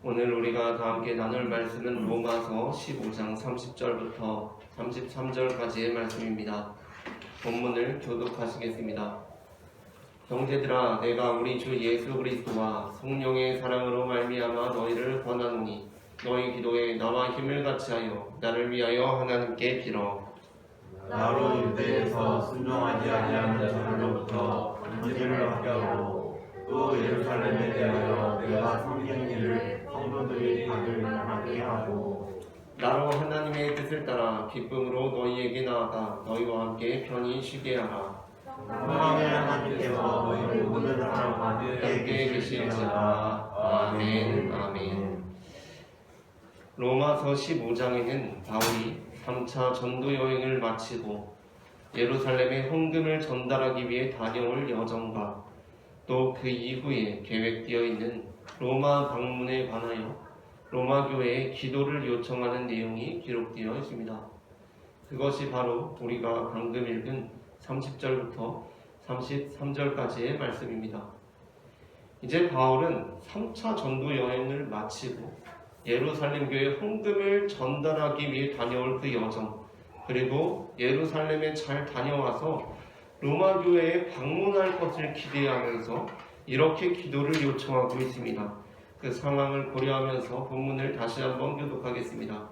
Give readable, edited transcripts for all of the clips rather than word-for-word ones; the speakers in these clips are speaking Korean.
오늘 우리가 다 함께 나눌 말씀은 로마서 15장 30절부터 33절까지의 말씀입니다. 본문을 교독하시겠습니다. 형제들아, 내가 우리 주 예수 그리스도와 성령의 사랑으로 말미암아 너희를 권하노니 너희 기도에 나와 힘을 같이하여 나를 위하여 하나님께 빌어. 나로 유대에서 순종하지 아니하는 자들로부터 권징을 받게 하고 또 예루살렘에 대하여 내가 섬긴 일을 성도들이 받을 만하게 하고 나로 하나님의 뜻을 따라 기쁨으로 너희에게 나아가 너희와 함께 편히 쉬게 하라. 평강의 하나님께서 너희 모든 사람과 함께 계실지어다. 아멘. 아멘. 로마서 15장에는 바울이 3차 전도 여행을 마치고 예루살렘에 헌금을 전달하기 위해 다녀올 여정과 또 그 이후에 계획되어 있는 로마 방문에 관하여 로마 교회에 기도를 요청하는 내용이 기록되어 있습니다. 그것이 바로 우리가 방금 읽은 30절부터 33절까지의 말씀입니다. 이제 바울은 3차 전도 여행을 마치고 예루살렘 교회에 헌금을 전달하기 위해 다녀올 그 여정, 그리고 예루살렘에 잘 다녀와서 로마 교회에 방문할 것을 기대하면서 이렇게 기도를 요청하고 있습니다. 그 상황을 고려하면서 본문을 다시 한번 교독하겠습니다.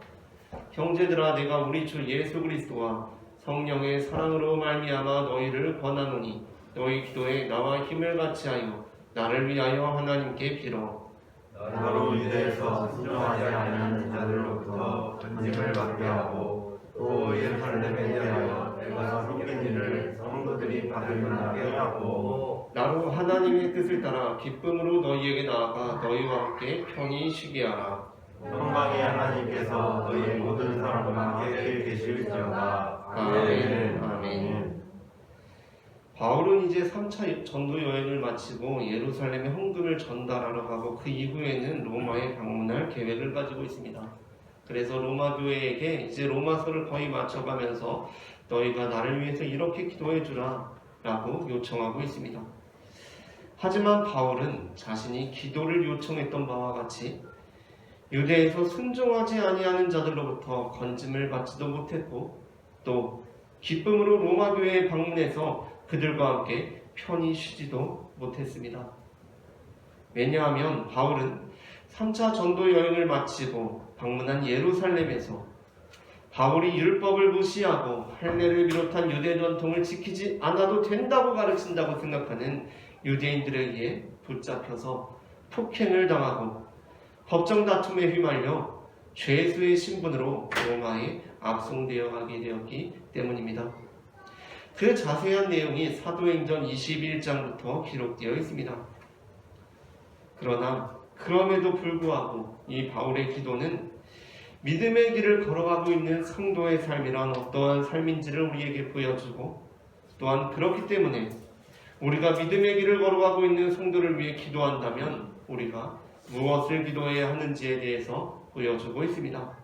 형제들아, 내가 우리 주 예수 그리스도와 성령의 사랑으로 말미암아 너희를 권하노니 너희 기도에 나와 힘을 같이하여 나를 위하여 하나님께 빌어. 나로 유대에서 순종하지 아니하는 자들로부터 권징을 받게 하고 또 예루살렘에 대하여 내가 섬긴 일을 성도들이 받을 만하게 하고 나로 하나님의 뜻을 따라 기쁨으로 너희에게 나아가 너희와 함께 편히 쉬게 하라. 평강의 하나님께서 너희 모든 사람과 함께 계실지어다. 아멘. 아멘. 바울은 이제 3차 전도 여행을 마치고 예루살렘에 헌금을 전달하러 가고 그 이후에는 로마에 방문할 계획을 가지고 있습니다. 그래서 로마 교회에게 이제 로마서를 거의 맞춰가면서 너희가 나를 위해서 이렇게 기도해 주라 라고 요청하고 있습니다. 하지만 바울은 자신이 기도를 요청했던 바와 같이 유대에서 순종하지 아니하는 자들로부터 건짐을 받지도 못했고 또 기쁨으로 로마 교회에 방문해서 그들과 함께 편히 쉬지도 못했습니다. 왜냐하면 바울은 3차 전도 여행을 마치고 방문한 예루살렘에서 바울이 율법을 무시하고 할례를 비롯한 유대 전통을 지키지 않아도 된다고 가르친다고 생각하는 유대인들에 의해 붙잡혀서 폭행을 당하고 법정 다툼에 휘말려 죄수의 신분으로 로마에 압송되어 가게 되었기 때문입니다. 그 자세한 내용이 사도행전 21장부터 기록되어 있습니다. 그러나 그럼에도 불구하고 이 바울의 기도는 믿음의 길을 걸어가고 있는 성도의 삶이란 어떠한 삶인지를 우리에게 보여주고 또한 그렇기 때문에 우리가 믿음의 길을 걸어가고 있는 성도를 위해 기도한다면 우리가 무엇을 기도해야 하는지에 대해서 보여주고 있습니다.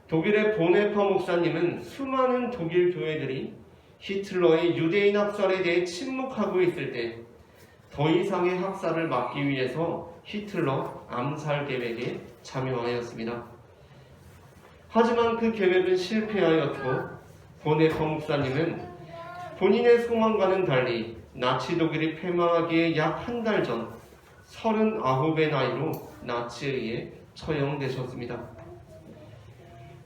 독일의 보네퍼 목사님은 수많은 독일 교회들이 히틀러의 유대인 학살에 대해 침묵하고 있을 때 더 이상의 학살을 막기 위해서 히틀러 암살 계획에 참여하였습니다. 하지만 그 계획은 실패하였고 보네퍼 목사님은 본인의 소망과는 달리 나치 독일이 패망하기에 약 한 달 전 39의 나이로 나치에 의해 처형되셨습니다.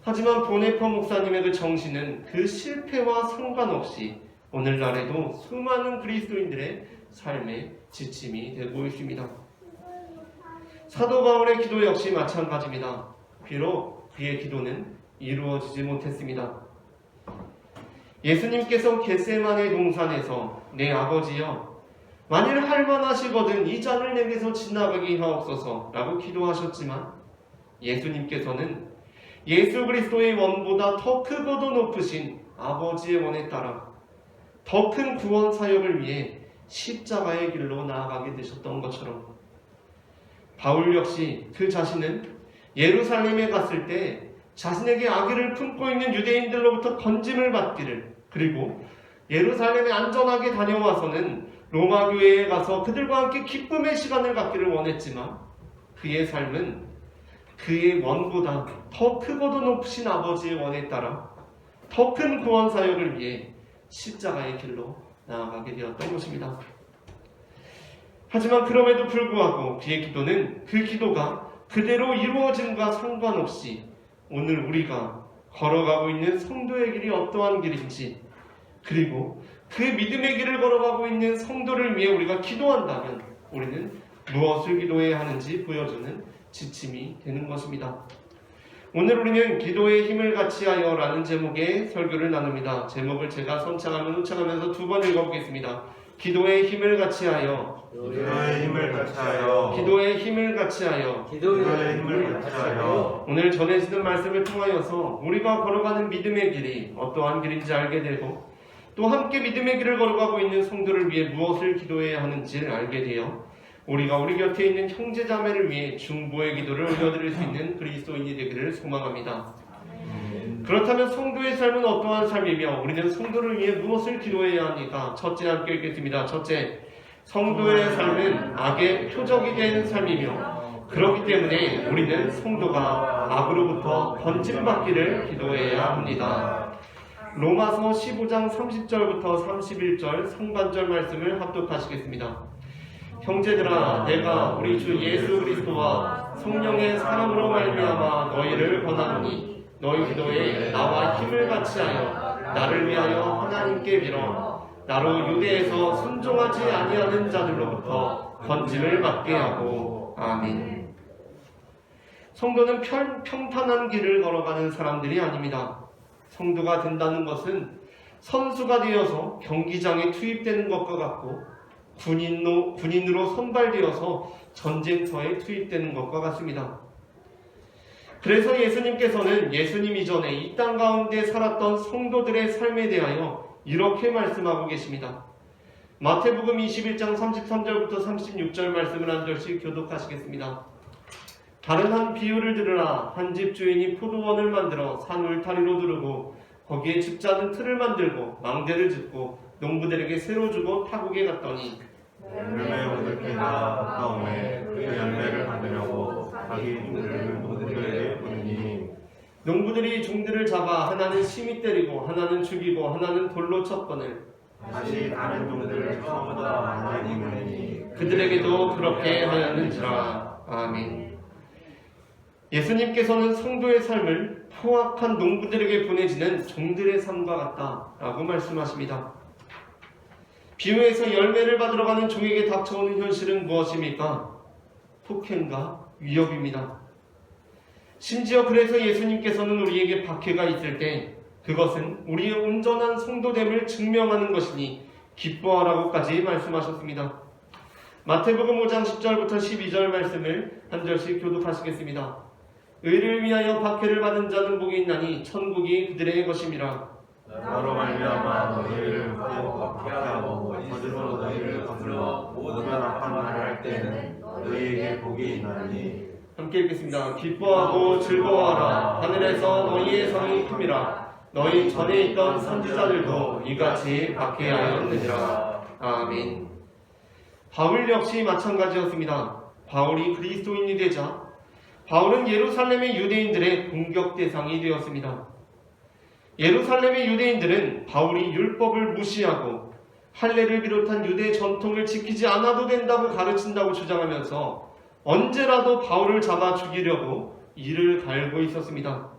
하지만 보네퍼 목사님의 그 정신은 그 실패와 상관없이 오늘날에도 수많은 그리스도인들의 삶의 지침이 되고 있습니다. 사도 바울의 기도 역시 마찬가지입니다. 비록 그의 기도는 이루어지지 못했습니다. 예수님께서 겟세마네 동산에서 내 아버지여 만일 할만하시거든 이 잔을 내게서 지나가게 하옵소서 라고 기도하셨지만 예수님께서는 예수 그리스도의 원보다 더 크고도 높으신 아버지의 원에 따라 더 큰 구원 사역을 위해 십자가의 길로 나아가게 되셨던 것처럼 바울 역시 그 자신은 예루살렘에 갔을 때 자신에게 악의를 품고 있는 유대인들로부터 건짐을 받기를 그리고 예루살렘에 안전하게 다녀와서는 로마 교회에 가서 그들과 함께 기쁨의 시간을 갖기를 원했지만 그의 삶은 그의 원보다 더 크고도 높으신 아버지의 원에 따라 더 큰 구원 사역을 위해 십자가의 길로 나아가게 되었던 것입니다. 하지만 그럼에도 불구하고 그의 기도는 그 기도가 그대로 이루어짐과 상관없이 오늘 우리가 걸어가고 있는 성도의 길이 어떠한 길인지, 그리고 그 믿음의 길을 걸어가고 있는 성도를 위해 우리가 기도한다면 우리는 무엇을 기도해야 하는지 보여주는 지침이 되는 것입니다. 오늘 우리는 기도의 힘을 같이하여 라는 제목의 설교를 나눕니다. 제목을 제가 선창하면서 두 번 읽어보겠습니다. 기도의 힘을 같이하여, 기도의 힘을 같이하여, 기도의 힘을 같이하여, 기도의 힘을 같이하여. 오늘 전해지는 말씀을 통하여서 우리가 걸어가는 믿음의 길이 어떠한 길인지 알게 되고, 또 함께 믿음의 길을 걸어가고 있는 성도를 위해 무엇을 기도해야 하는지를 알게 되어 우리가 우리 곁에 있는 형제자매를 위해 중보의 기도를 올려드릴 수 있는 그리스도인이 되기를 소망합니다. 그렇다면 성도의 삶은 어떠한 삶이며 우리는 성도를 위해 무엇을 기도해야 합니까? 첫째, 함께 읽겠습니다. 첫째, 성도의 삶은 악의 표적이 된 삶이며 그렇기 때문에 우리는 성도가 악으로부터 건짐받기를 기도해야 합니다. 로마서 15장 30절부터 31절 상반절 말씀을 합독하시겠습니다. 형제들아, 내가 우리 주 예수 그리스도와 성령의 사랑으로 말미암아 너희를 권하노니 너희 기도에 나와 힘을 같이하여 나를 위하여 하나님께 빌어 나로 유대에서 순종하지 아니하는 자들로부터 건짐을 받게 하고. 아멘. 성도는 평탄한 길을 걸어가는 사람들이 아닙니다. 성도가 된다는 것은 선수가 되어서 경기장에 투입되는 것과 같고 군인으로 선발되어서 전쟁터에 투입되는 것과 같습니다. 그래서 예수님께서는 예수님 이전에 이 땅 가운데 살았던 성도들의 삶에 대하여 이렇게 말씀하고 계십니다. 마태복음 21장 33절부터 36절 말씀을 한 절씩 교독하시겠습니다. 다른 한 비유를 들으라. 한 집 주인이 포도원을 만들어 산 울타리로 두르고 거기에 집자는 틀을 만들고 망대를 짓고 농부들에게 새로 주고 타국에 갔더니 열매 얻을 때가 가까우매 그 열매를 받으려고 자기 종들을 모두에게 보내니 농부들이 종들을 잡아 하나는 심히 때리고 하나는 죽이고 하나는 돌로 쳤거늘 다시 다른 종들을 처음보다 많이 보내니 그들에게도 그렇게 하였는지라. 아멘. 예수님께서는 성도의 삶을 포악한 농부들에게 보내지는 종들의 삶과 같다라고 말씀하십니다. 비유에서 열매를 받으러 가는 종에게 닥쳐오는 현실은 무엇입니까? 폭행과 위협입니다. 심지어 그래서 예수님께서는 우리에게 박해가 있을 때 그것은 우리의 온전한 성도됨을 증명하는 것이니 기뻐하라고까지 말씀하셨습니다. 마태복음 5장 10절부터 12절 말씀을 한 절씩 교독하시겠습니다. 의를 위하여 박해를 받은 자는 복이 있나니 천국이 그들의 것임이라. 나로 말미암아 너희를 박해하고 거짓으로 너희를 거슬러 모든 악한 말을 할 때는 너희에게 복이 있나니. 함께 읽겠습니다. 기뻐하고 즐거워하라. 하늘에서 너희의 성이 큼이라. 너희 전에 있던 선지자들도 이같이 박해하였느니라. 아멘. 바울 역시 마찬가지였습니다. 바울이 그리스도인이 되자 바울은 예루살렘의 유대인들의 공격 대상이 되었습니다. 예루살렘의 유대인들은 바울이 율법을 무시하고 할례를 비롯한 유대 전통을 지키지 않아도 된다고 가르친다고 주장하면서 언제라도 바울을 잡아 죽이려고 이를 갈고 있었습니다.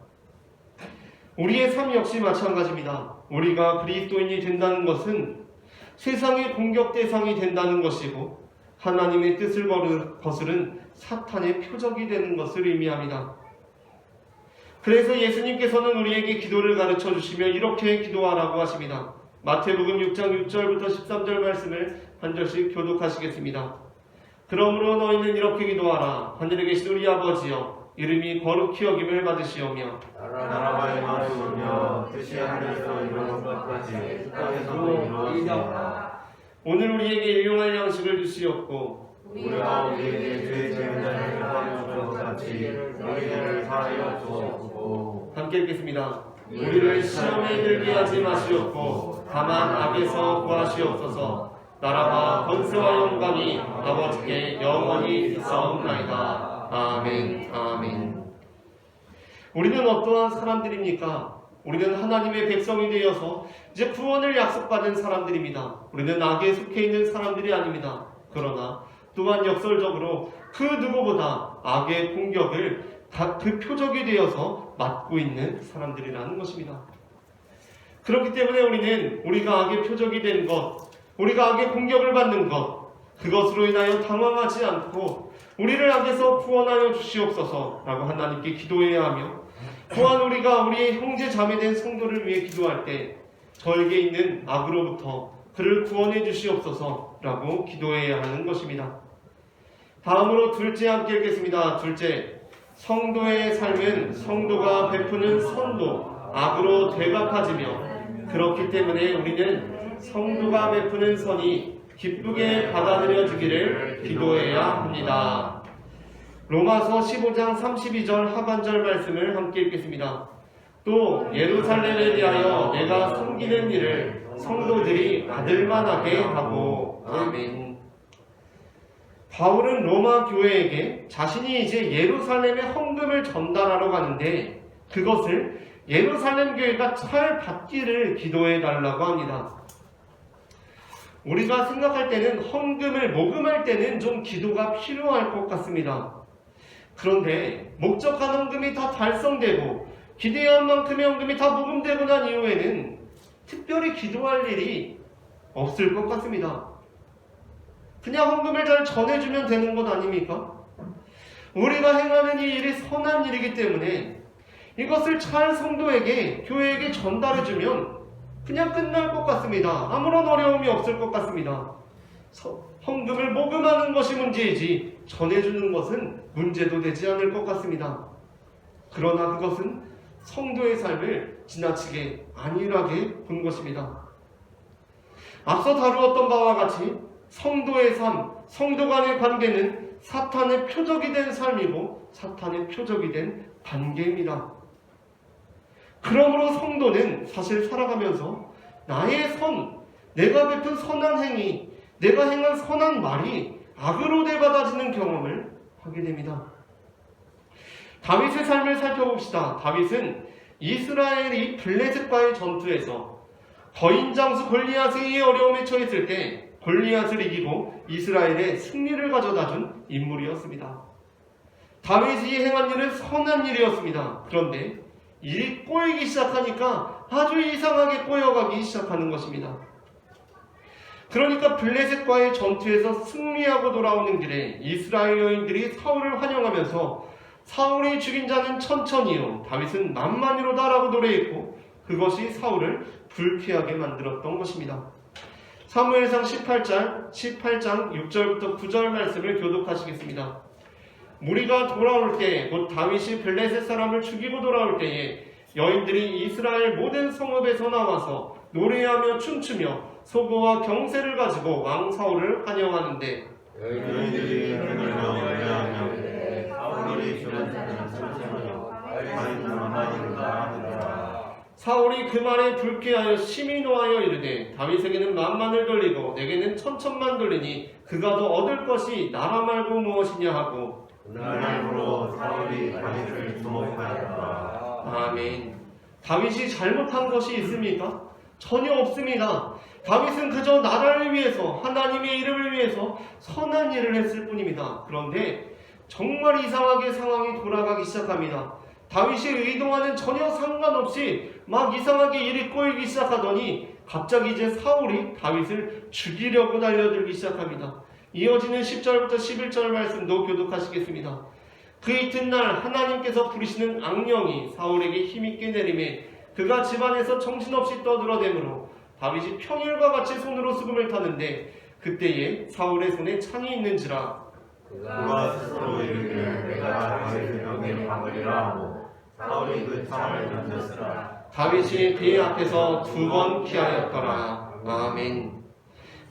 우리의 삶 역시 마찬가지입니다. 우리가 그리스도인이 된다는 것은 세상의 공격 대상이 된다는 것이고 하나님의 뜻을 거스른 사탄의 표적이 되는 것을 의미합니다. 그래서 예수님께서는 우리에게 기도를 가르쳐 주시며 이렇게 기도하라고 하십니다. 마태복음 6장 6절부터 13절 말씀을 한 절씩 교독하시겠습니다. 그러므로 너희는 이렇게 기도하라. 하늘에 계신 우리 아버지여, 이름이 거룩히 여김을 받으시오며 나라가 임하시오며 뜻이 하늘에서 이루어진 것 같이 땅에서도 이루어지리이다. 오늘 우리에게 일용할 양식을 주시옵고 우리가 우리에게 죄 지은 자를 사하여 준 것 같이 너희들을 사하여 주옵소서. 함께 읽겠습니다. 우리를 시험에 들게 하지 마시옵고 다만 악에서 구하시옵소서. 나라와 권세와 영광이 아버지께 영원히 있사옵나이다. 아멘. 아멘. 우리는 어떠한 사람들입니까? 우리는 하나님의 백성이 되어서 이제 구원을 약속받은 사람들입니다. 우리는 악에 속해 있는 사람들이 아닙니다. 그러나 또한 역설적으로 그 누구보다 악의 공격을 그 표적이 되어서 맞고 있는 사람들이라는 것입니다. 그렇기 때문에 우리는 우리가 악의 표적이 된 것, 우리가 악의 공격을 받는 것, 그것으로 인하여 당황하지 않고 우리를 악에서 구원하여 주시옵소서라고 하나님께 기도해야 하며, 또한 우리가 우리의 형제 자매된 성도를 위해 기도할 때 저에게 있는 악으로부터 그를 구원해 주시옵소서라고 기도해야 하는 것입니다. 다음으로 둘째 함께 읽겠습니다. 둘째, 성도의 삶은 성도가 베푸는 선도, 악으로 되갚아지며, 그렇기 때문에 우리는 성도가 베푸는 선이 기쁘게 받아들여지기를 기도해야 합니다. 로마서 15장 32절 하반절 말씀을 함께 읽겠습니다. 또 예루살렘에 대하여 내가 섬기는 일을 성도들이 받을만하게 하고. 아멘. 바울은 로마 교회에게 자신이 이제 예루살렘에 헌금을 전달하러 가는데 그것을 예루살렘 교회가 잘 받기를 기도해 달라고 합니다. 우리가 생각할 때는 헌금을 모금할 때는 좀 기도가 필요할 것 같습니다. 그런데 목적한 헌금이 다 달성되고 기대한 만큼의 헌금이 다 모금되고 난 이후에는 특별히 기도할 일이 없을 것 같습니다. 그냥 헌금을 잘 전해주면 되는 것 아닙니까? 우리가 행하는 이 일이 선한 일이기 때문에 이것을 잘 성도에게, 교회에게 전달해주면 그냥 끝날 것 같습니다. 아무런 어려움이 없을 것 같습니다. 헌금을 모금하는 것이 문제이지 전해주는 것은 문제도 되지 않을 것 같습니다. 그러나 그것은 성도의 삶을 지나치게 안일하게 본 것입니다. 앞서 다루었던 바와 같이 성도의 삶, 성도 간의 관계는 사탄의 표적이 된 삶이고 사탄의 표적이 된 관계입니다. 그러므로 성도는 사실 살아가면서 나의 내가 베푼 선한 행위, 내가 행한 선한 말이 악으로 되받아지는 경험을 하게 됩니다. 다윗의 삶을 살펴봅시다. 다윗은 이스라엘이 블레셋과의 전투에서 거인 장수 골리앗의 어려움에 처했을 때 골리앗을 이기고 이스라엘의 승리를 가져다준 인물이었습니다. 다윗이 행한 일은 선한 일이었습니다. 그런데 일이 꼬이기 시작하니까 아주 이상하게 꼬여가기 시작하는 것입니다. 그러니까 블레셋과의 전투에서 승리하고 돌아오는 길에 이스라엘 여인들이 사울을 환영하면서 사울이 죽인 자는 천천히요, 다윗은 만만히로다라고 노래했고 그것이 사울을 불쾌하게 만들었던 것입니다. 사무엘상 18장 6절부터 9절 말씀을 교독하시겠습니다. 무리가 돌아올 때, 곧 다윗이 블레셋 사람을 죽이고 돌아올 때에 여인들이 이스라엘 모든 성읍에서 나와서 노래하며 춤추며 소고와 경세를 가지고 왕 사울을 환영하는데, 여인들이 흔들며 노래하며 사울이 죽은 자는 천천히요 만만히로다 하더라. 사울이 그 말에 불쾌하여 심히 노하여 이르되 다윗에게는 만만을 돌리고 내게는 천천만 돌리니 그가 더 얻을 것이 나라 말고 무엇이냐 하고. 그날로 사울이 다윗을 주목하였다. 아멘. 다윗이 잘못한 것이 있습니까? 전혀 없습니다. 다윗은 그저 나라를 위해서, 하나님의 이름을 위해서 선한 일을 했을 뿐입니다. 그런데 정말 이상하게 상황이 돌아가기 시작합니다. 다윗의 의도와는 전혀 상관없이 막 이상하게 일이 꼬이기 시작하더니 갑자기 이제 사울이 다윗을 죽이려고 달려들기 시작합니다. 이어지는 10절부터 11절 말씀도 교독하시겠습니다. 그 이튿날 하나님께서 부리시는 악령이 사울에게 힘있게 내림에 그가 집안에서 정신없이 떠들어대므로 다윗이 평일과 같이 손으로 수금을 타는데 그때에 사울의 손에 창이 있는지라. 그가 스스로 이르기를 내가 다윗의 벽에 박으리라 하고 사울이 그 창을 던졌으나 다윗이 그의 앞에서 2번 피하였더라. 아멘.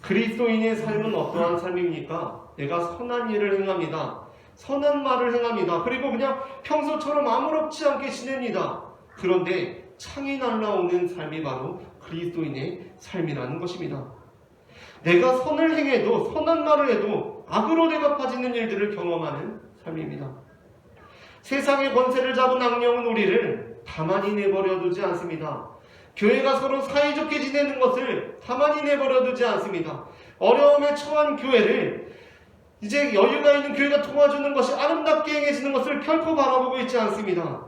그리스도인의 삶은 어떠한 삶입니까? 내가 선한 일을 행합니다. 선한 말을 행합니다. 그리고 그냥 평소처럼 아무렇지 않게 지냅니다. 그런데 창이 날라오는 삶이 바로 그리스도인의 삶이라는 것입니다. 내가 선을 행해도, 선한 말을 해도 악으로 대갚아지는 일들을 경험하는 삶입니다. 세상의 권세를 잡은 악령은 우리를 가만히 내버려 두지 않습니다. 교회가 서로 사이좋게 지내는 것을 가만히 내버려 두지 않습니다. 어려움에 처한 교회를 이제 여유가 있는 교회가 도와주는 것이 아름답게 행해지는 것을 결코 바라보고 있지 않습니다.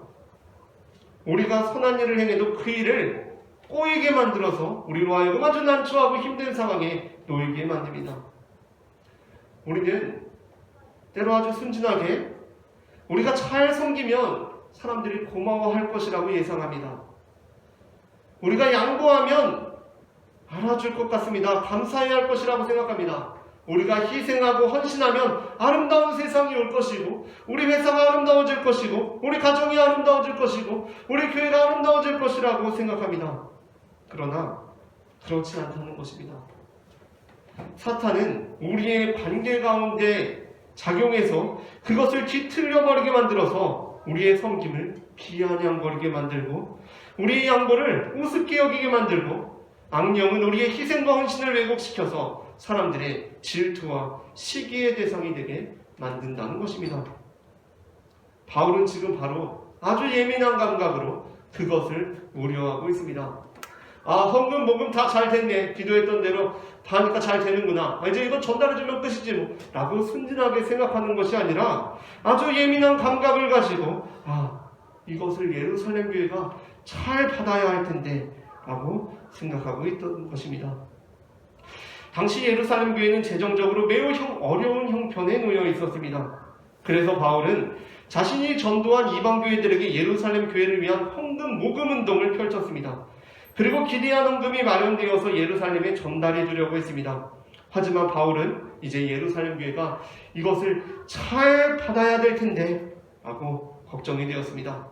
우리가 선한 일을 행해도 그 일을 꼬이게 만들어서 우리로 하여금 아주 난처하고 힘든 상황에 놓이게 만듭니다. 우리는 때로 아주 순진하게 우리가 잘 섬기면 사람들이 고마워할 것이라고 예상합니다. 우리가 양보하면 알아줄 것 같습니다. 감사해야 할 것이라고 생각합니다. 우리가 희생하고 헌신하면 아름다운 세상이 올 것이고, 우리 회사가 아름다워질 것이고, 우리 가정이 아름다워질 것이고, 우리 교회가 아름다워질 것이라고 생각합니다. 그러나 그렇지 않다는 것입니다. 사탄은 우리의 관계 가운데 작용해서 그것을 뒤틀려 버리게 만들어서 우리의 섬김을 비아냥거리게 만들고, 우리의 양보를 우습게 여기게 만들고, 악령은 우리의 희생과 헌신을 왜곡시켜서 사람들의 질투와 시기의 대상이 되게 만든다는 것입니다. 바울은 지금 바로 아주 예민한 감각으로 그것을 우려하고 있습니다. 헌금, 모금 다 잘 됐네. 기도했던 대로 다 하니까 잘 되는구나. 이제 이거 전달해주면 끝이지 뭐. 라고 순진하게 생각하는 것이 아니라 아주 예민한 감각을 가지고 이것을 예루살렘 교회가 잘 받아야 할 텐데 라고 생각하고 있던 것입니다. 당시 예루살렘 교회는 재정적으로 매우 어려운 형편에 놓여 있었습니다. 그래서 바울은 자신이 전도한 이방 교회들에게 예루살렘 교회를 위한 헌금 모금 운동을 펼쳤습니다. 그리고 기대한 헌금이 마련되어서 예루살렘에 전달해 주려고 했습니다. 하지만 바울은 이제 예루살렘 교회가 이것을 잘 받아야 될 텐데 라고 걱정이 되었습니다.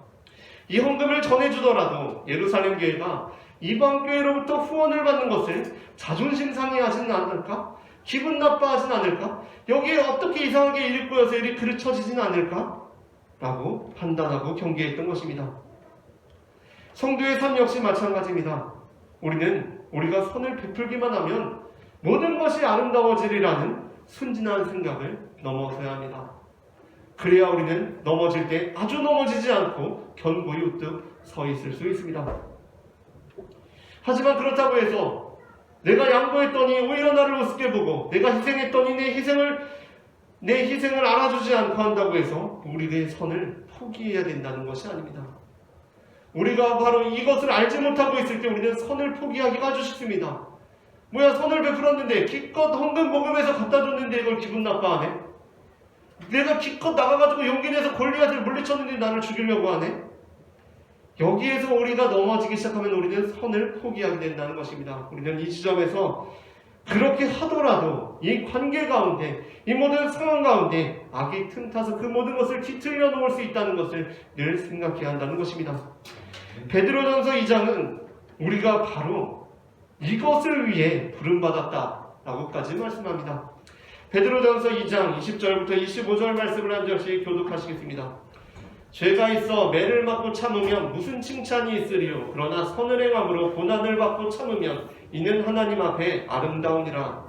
이 헌금을 전해주더라도 예루살렘 교회가 이방 교회로부터 후원을 받는 것을 자존심 상해하지는 않을까? 기분 나빠하진 않을까? 여기에 어떻게 이상하게 일이 꼬여서 일이 그르쳐지진 않을까? 라고 판단하고 경계했던 것입니다. 성도의 삶 역시 마찬가지입니다. 우리는 우리가 선을 베풀기만 하면 모든 것이 아름다워지리라는 순진한 생각을 넘어서야 합니다. 그래야 우리는 넘어질 때 아주 넘어지지 않고 견고히 우뚝 서 있을 수 있습니다. 하지만 그렇다고 해서 내가 양보했더니 오히려 나를 우습게 보고, 내가 희생했더니 내 희생을 알아주지 않고 한다고 해서 우리의 선을 포기해야 된다는 것이 아닙니다. 우리가 바로 이것을 알지 못하고 있을 때 우리는 선을 포기하기가 아주 쉽습니다. 뭐야, 선을 베풀었는데 기껏 헌금 모금해서 갖다 줬는데 이걸 기분 나빠하네? 내가 기껏 나가가지고 용기 내서 골리앗을 물리쳤는데 나를 죽이려고 하네? 여기에서 우리가 넘어지기 시작하면 우리는 선을 포기하게 된다는 것입니다. 우리는 이 지점에서 그렇게 하더라도 이 관계 가운데, 이 모든 상황 가운데 악이 틈타서 그 모든 것을 뒤틀려 놓을 수 있다는 것을 늘 생각해야 한다는 것입니다. 베드로전서 2장은 우리가 바로 이것을 위해 부름받았다라고까지 말씀합니다. 베드로전서 2장 20절부터 25절 말씀을 한 절씩 교독하시겠습니다. 죄가 있어 매를 맞고 참으면 무슨 칭찬이 있으리요? 그러나 선을 행함으로 고난을 받고 참으면 이는 하나님 앞에 아름다우니라.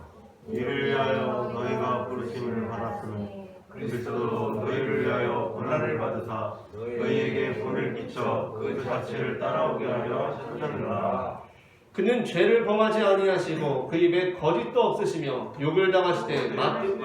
이를 위하여 너희가 부르심을 받았으니 그리스도도 너희를 위하여 고난을 받으사 너희에게 본을 끼쳐 그 자체를 따라오게 하려 하셨느니라. 그는 죄를 범하지 아니하시고 그 입에 거짓도 없으시며 욕을 당하시되 하지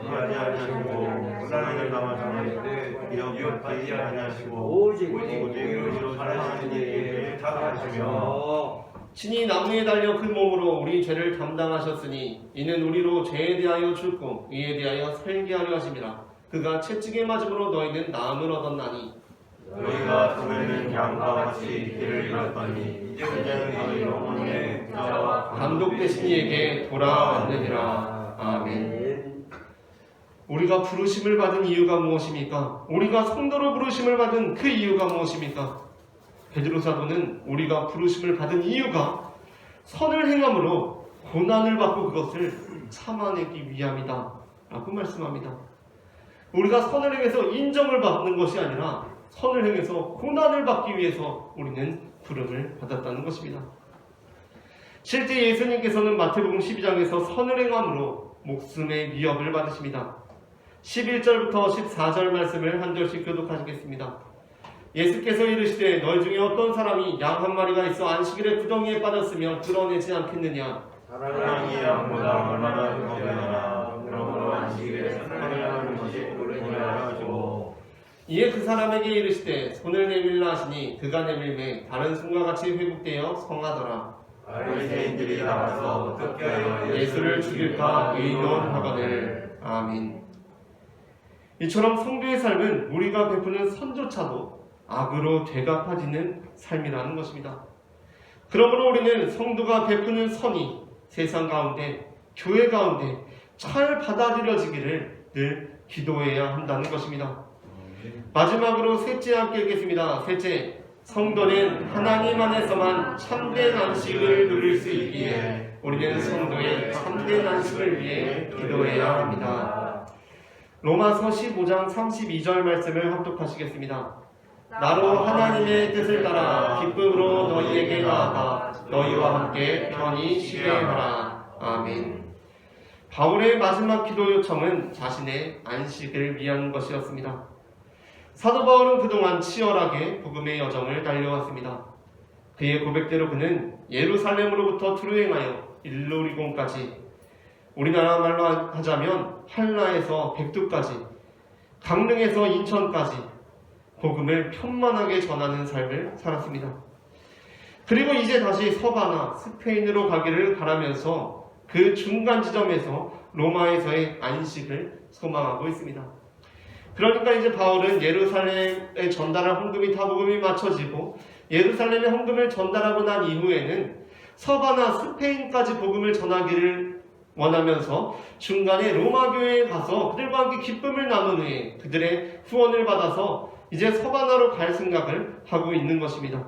아니하시고 고난을 당하시되 기억하지 아니하시고 오직 의로 살아가시는 이에게 다가가시며 친히 나무에 달려 그 몸으로 우리 죄를 담당하셨으니 이는 우리로 죄에 대하여 죽고 의에 대하여 살게 하려 하심이라. 그가 채찍에 맞음으로 너희는 나음을 얻었나니 너희가 처음에는 양과 같이 길을 잃었더니 이제는 너희 영혼의 자와 감독 되신 이에게 돌아왔느니라. 아멘. 우리가 부르심을 받은 이유가 무엇입니까? 우리가 성도로 부르심을 받은 그 이유가 무엇입니까? 베드로 사도는 우리가 부르심을 받은 이유가 선을 행함으로 고난을 받고 그것을 참아내기 위함이다 라고 말씀합니다. 우리가 선을 행해서 인정을 받는 것이 아니라 선을 행해서 고난을 받기 위해서 우리는 부름을 받았다는 것입니다. 실제 예수님께서는 마태복음 12장에서 선을 행함으로 목숨의 위협을 받으십니다. 11절부터 14절 말씀을 한 절씩 교독하시겠습니다. 예수께서 이르시되 너희 중에 어떤 사람이 양 한 마리가 있어 안식일에 구덩이에 빠졌으면 끌어내지 않겠느냐. 사랑이 양보다 얼마나 무겁느냐. 그러므로 안식일에 사랑하는 것이 옳으니라 하시고 이에 그 사람에게 이르시되 손을 내밀라 하시니 그가 내밀매 다른 손과 같이 회복되어 성하더라. 바리새인들이 나와서 어떻게 하여 예수를 죽일까 의논하거늘. 아멘. 이처럼 성도의 삶은 우리가 베푸는 선조차도 악으로 되갚아지는 삶이라는 것입니다. 그러므로 우리는 성도가 베푸는 선이 세상 가운데, 교회 가운데 잘 받아들여지기를 늘 기도해야 한다는 것입니다. 마지막으로 셋째 함께 읽겠습니다. 셋째, 성도는 하나님 안에서만 참된 안식을 누릴 수 있기에 우리는 성도의 참된 안식을 위해 기도해야 합니다. 로마서 15장 32절 말씀을 합독하시겠습니다. 나로 하나님의 뜻을 따라 기쁨으로 너희에게 나아가 너희와 함께 편히 쉬게 하라. 아멘. 바울의 마지막 기도 요청은 자신의 안식을 위한 것이었습니다. 사도 바울은 그동안 치열하게 복음의 여정을 달려왔습니다. 그의 고백대로 그는 예루살렘으로부터 투르행하여 일루리곤까지, 우리나라 말로 하자면 한라에서 백두까지, 강릉에서 인천까지 복음을 편만하게 전하는 삶을 살았습니다. 그리고 이제 다시 서바나 스페인으로 가기를 바라면서 그 중간 지점에서 로마에서의 안식을 소망하고 있습니다. 그러니까 이제 바울은 예루살렘에 전달할 헌금이 다 복음이 맞춰지고 예루살렘에 헌금을 전달하고 난 이후에는 서바나 스페인까지 복음을 전하기를 원하면서 중간에 로마 교회에 가서 그들과 함께 기쁨을 나눈 후에 그들의 후원을 받아서 이제 서바나로 갈 생각을 하고 있는 것입니다.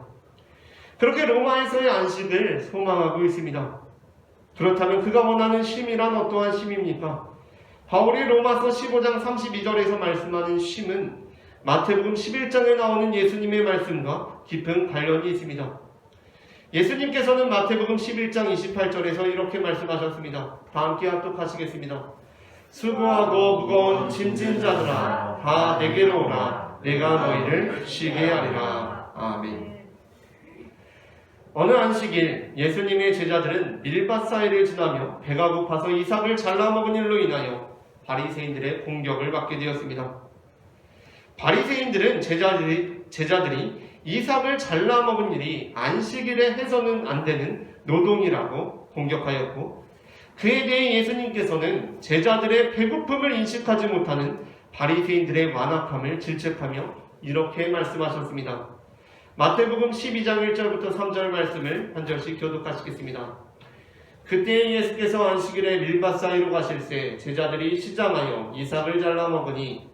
그렇게 로마에서의 안식을 소망하고 있습니다. 그렇다면 그가 원하는 쉼이란 어떠한 쉼입니까? 바울이 로마서 15장 32절에서 말씀하는 쉼은 마태복음 11장에 나오는 예수님의 말씀과 깊은 관련이 있습니다. 예수님께서는 마태복음 11장 28절에서 이렇게 말씀하셨습니다. 다 함께 합독하시겠습니다. 수고하고 무거운 짐진 자들아 다 내게로 오라. 내가 너희를 쉬게 하리라. 아멘. 어느 안식일 예수님의 제자들은 밀밭 사이를 지나며 배가 고파서 이삭을 잘라먹은 일로 인하여 바리새인들의 공격을 받게 되었습니다. 바리새인들은 제자들이 이삭을 잘라먹은 일이 안식일에 해서는 안 되는 노동이라고 공격하였고, 그에 대해 예수님께서는 제자들의 배고픔을 인식하지 못하는 바리새인들의 완악함을 질책하며 이렇게 말씀하셨습니다. 마태복음 12장 1절부터 3절 말씀을 한 절씩 교독하시겠습니다. 그때 예수께서 안식일에 밀밭 사이로 가실새 제자들이 시장하여 이삭을 잘라 먹으니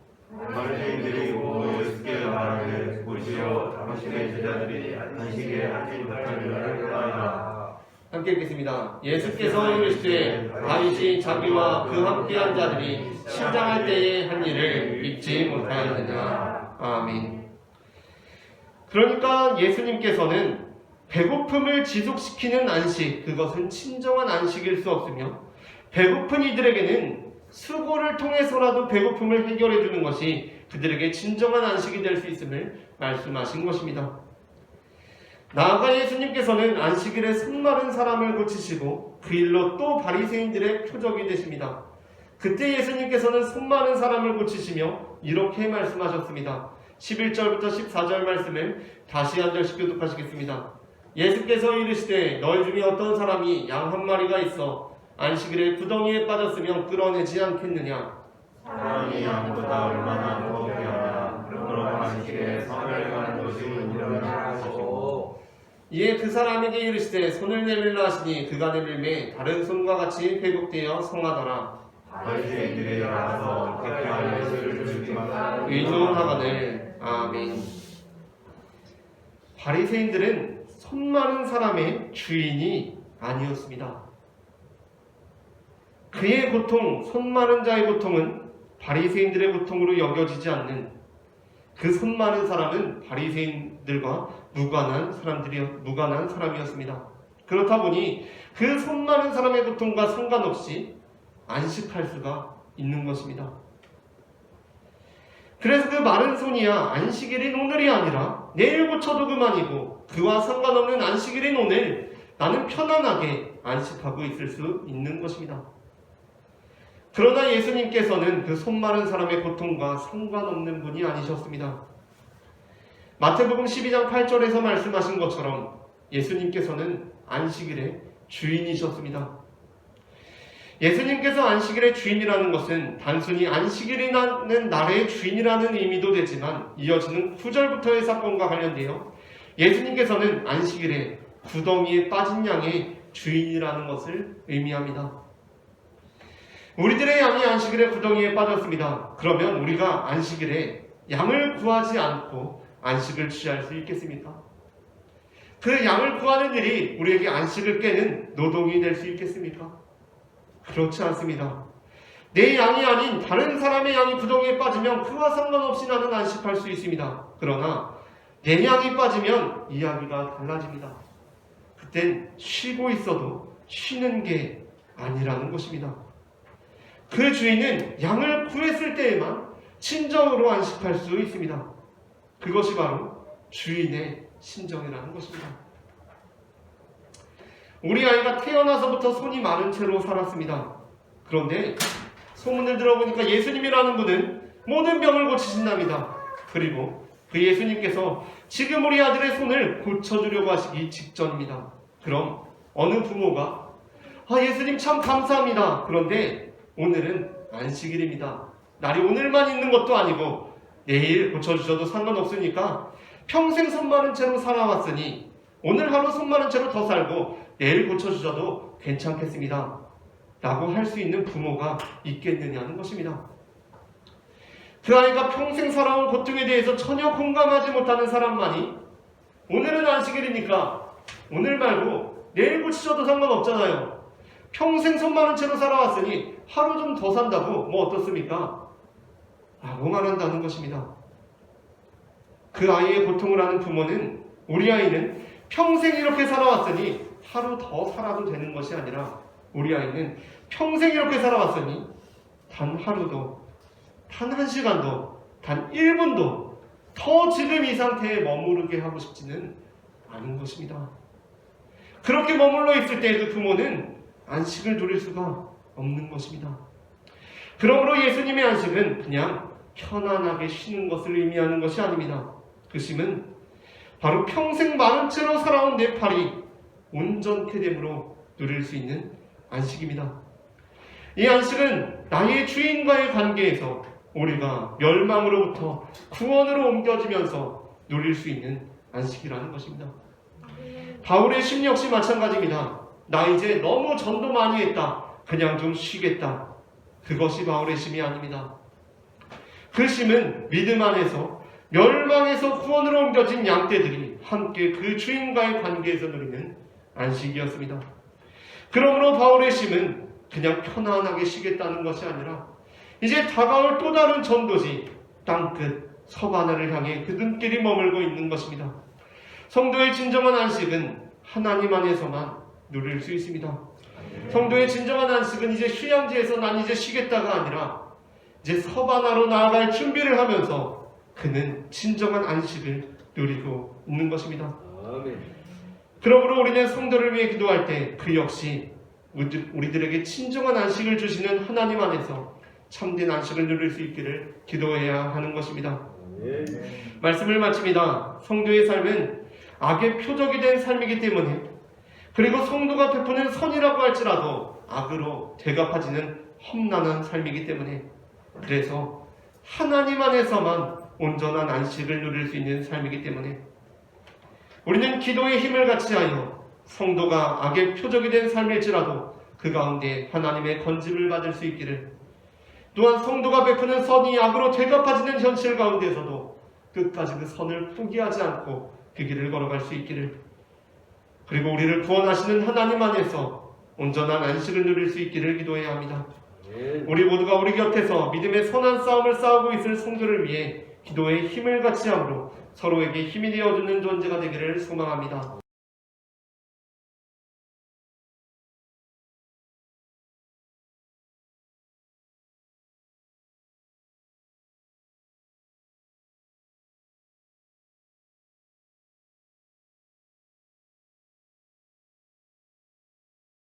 바리새인들이 오고 예수께 말하되 보시오 당신의 제자들이 안식일에 하지 못할 일을 행하리라. 함께 읽겠습니다. 예수께서 이르시되 다윗이 자기와 그 함께한 자들이 시장할 때에 한 일을 잊지 못하였느냐. 아멘. 그러니까 예수님께서는 배고픔을 지속시키는 안식, 그것은 진정한 안식일 수 없으며 배고픈 이들에게는 수고를 통해서라도 배고픔을 해결해 주는 것이 그들에게 진정한 안식이 될 수 있음을 말씀하신 것입니다. 나아가 예수님께서는 안식일에 손마른 사람을 고치시고 그 일로 또 바리새인들의 표적이 되십니다. 그때 예수님께서는 손마른 사람을 고치시며 이렇게 말씀하셨습니다. 11절부터 14절 말씀을 다시 한 절씩 교독하시겠습니다. 예수께서 이르시되 너희 중에 어떤 사람이 양 한 마리가 있어 안식일에 구덩이에 빠졌으면 끌어내지 않겠느냐. 사랑이 양보다 얼마나 무겁게 하냐. 그러므로 안식일에 선을 행하는 것이 옳으니라 하시고 이에 그 사람에게 이르시되 손을 내밀라 하시니 그가 내밀매 다른 손과 같이 회복되어 성하더라. 바리새인들이 나와서 어떻게 하여 예수를 죽일까 의논하거늘. 아멘. 바리새인들은 손 많은 사람의 주인이 아니었습니다. 그의 고통, 손 많은 자의 고통은 바리새인들의 고통으로 여겨지지 않는, 그 손 많은 사람은 바리새인들과 무관한 사람이었습니다. 그렇다 보니 그 손 많은 사람의 고통과 상관없이 안식할 수가 있는 것입니다. 그래서 그 마른 손이야 안식일인 오늘이 아니라 내일 고쳐도 그만이고 그와 상관없는 안식일인 오늘 나는 편안하게 안식하고 있을 수 있는 것입니다. 그러나 예수님께서는 그 손 마른 사람의 고통과 상관없는 분이 아니셨습니다. 마태복음 12장 8절에서 말씀하신 것처럼 예수님께서는 안식일의 주인이셨습니다. 예수님께서 안식일의 주인이라는 것은 단순히 안식일이라는 날의 주인이라는 의미도 되지만 이어지는 9절부터의 사건과 관련되어 예수님께서는 안식일에 구덩이에 빠진 양의 주인이라는 것을 의미합니다. 우리들의 양이 안식일에 구덩이에 빠졌습니다. 그러면 우리가 안식일에 양을 구하지 않고 안식을 취할 수 있겠습니까? 그 양을 구하는 일이 우리에게 안식을 깨는 노동이 될 수 있겠습니까? 그렇지 않습니다. 내 양이 아닌 다른 사람의 양이 구덩이에 빠지면 그와 상관없이 나는 안식할 수 있습니다. 그러나 내 양이 빠지면 이야기가 달라집니다. 그땐 쉬고 있어도 쉬는 게 아니라는 것입니다. 그 주인은 양을 구했을 때에만 진정으로 안식할 수 있습니다. 그것이 바로 주인의 심정이라는 것입니다. 우리 아이가 태어나서부터 손이 마른 채로 살았습니다. 그런데 소문을 들어보니까 예수님이라는 분은 모든 병을 고치신답니다. 그리고 그 예수님께서 지금 우리 아들의 손을 고쳐주려고 하시기 직전입니다. 그럼 어느 부모가 예수님 참 감사합니다. 그런데 오늘은 안식일입니다. 날이 오늘만 있는 것도 아니고 내일 고쳐주셔도 상관없으니까 평생 손 마른 채로 살아왔으니 오늘 하루 손 마른 채로 더 살고 내일 고쳐주셔도 괜찮겠습니다. 라고 할 수 있는 부모가 있겠느냐는 것입니다. 그 아이가 평생 살아온 고통에 대해서 전혀 공감하지 못하는 사람만이 오늘은 안식일이니까 오늘 말고 내일 고치셔도 상관없잖아요. 평생 손 마른 채로 살아왔으니 하루 좀 더 산다고 뭐 어떻습니까? 라고 말한다는 것입니다. 그 아이의 고통을 아는 부모는 우리 아이는 평생 이렇게 살아왔으니 하루 더 살아도 되는 것이 아니라 우리 아이는 평생 이렇게 살아왔으니 단 하루도, 단 한 시간도, 단 1분도 더 지금 이 상태에 머무르게 하고 싶지는 않은 것입니다. 그렇게 머물러 있을 때 그 부모는 안식을 누릴 수가 없는 것입니다. 그러므로 예수님의 안식은 그냥 편안하게 쉬는 것을 의미하는 것이 아닙니다. 그 쉼은 바로 평생 마른 채로 살아온 내 팔이 온전케 됨으로 누릴 수 있는 안식입니다. 이 안식은 나의 주인과의 관계에서 우리가 멸망으로부터 구원으로 옮겨지면서 누릴 수 있는 안식이라는 것입니다. 바울의 쉼 역시 마찬가지입니다. 나 이제 너무 전도 많이 했다. 그냥 좀 쉬겠다. 그것이 바울의 쉼이 아닙니다. 그 쉼은 믿음 안에서 멸망에서 구원으로 옮겨진 양떼들이 함께 그 주인과의 관계에서 누리는 안식이었습니다. 그러므로 바울의 쉼은 그냥 편안하게 쉬겠다는 것이 아니라 이제 다가올 또 다른 전도지 땅끝 서바나를 향해 그 눈길이 머물고 있는 것입니다. 성도의 진정한 안식은 하나님 안에서만 누릴 수 있습니다. 성도의 진정한 안식은 이제 휴양지에서 난 이제 쉬겠다가 아니라 이제 서바나로 나아갈 준비를 하면서 그는 진정한 안식을 누리고 있는 것입니다. 그러므로 우리는 성도를 위해 기도할 때 그 역시 우리들에게 진정한 안식을 주시는 하나님 안에서 참된 안식을 누릴 수 있기를 기도해야 하는 것입니다. 말씀을 마칩니다. 성도의 삶은 악의 표적이 된 삶이기 때문에 그리고 성도가 베푸는 선이라고 할지라도 악으로 되갚아지는 험난한 삶이기 때문에 그래서 하나님 안에서만 온전한 안식을 누릴 수 있는 삶이기 때문에 우리는 기도의 힘을 같이하여 성도가 악의 표적이 된 삶일지라도 그 가운데 하나님의 건짐을 받을 수 있기를 또한 성도가 베푸는 선이 악으로 되갚아지는 현실 가운데서도 끝까지 그 선을 포기하지 않고 그 길을 걸어갈 수 있기를 그리고 우리를 구원하시는 하나님 안에서 온전한 안식을 누릴 수 있기를 기도해야 합니다. 우리 모두가 우리 곁에서 믿음의 선한 싸움을 싸우고 있을 성도를 위해 기도의 힘을 같이 함으로 서로에게 힘이 되어주는 존재가 되기를 소망합니다.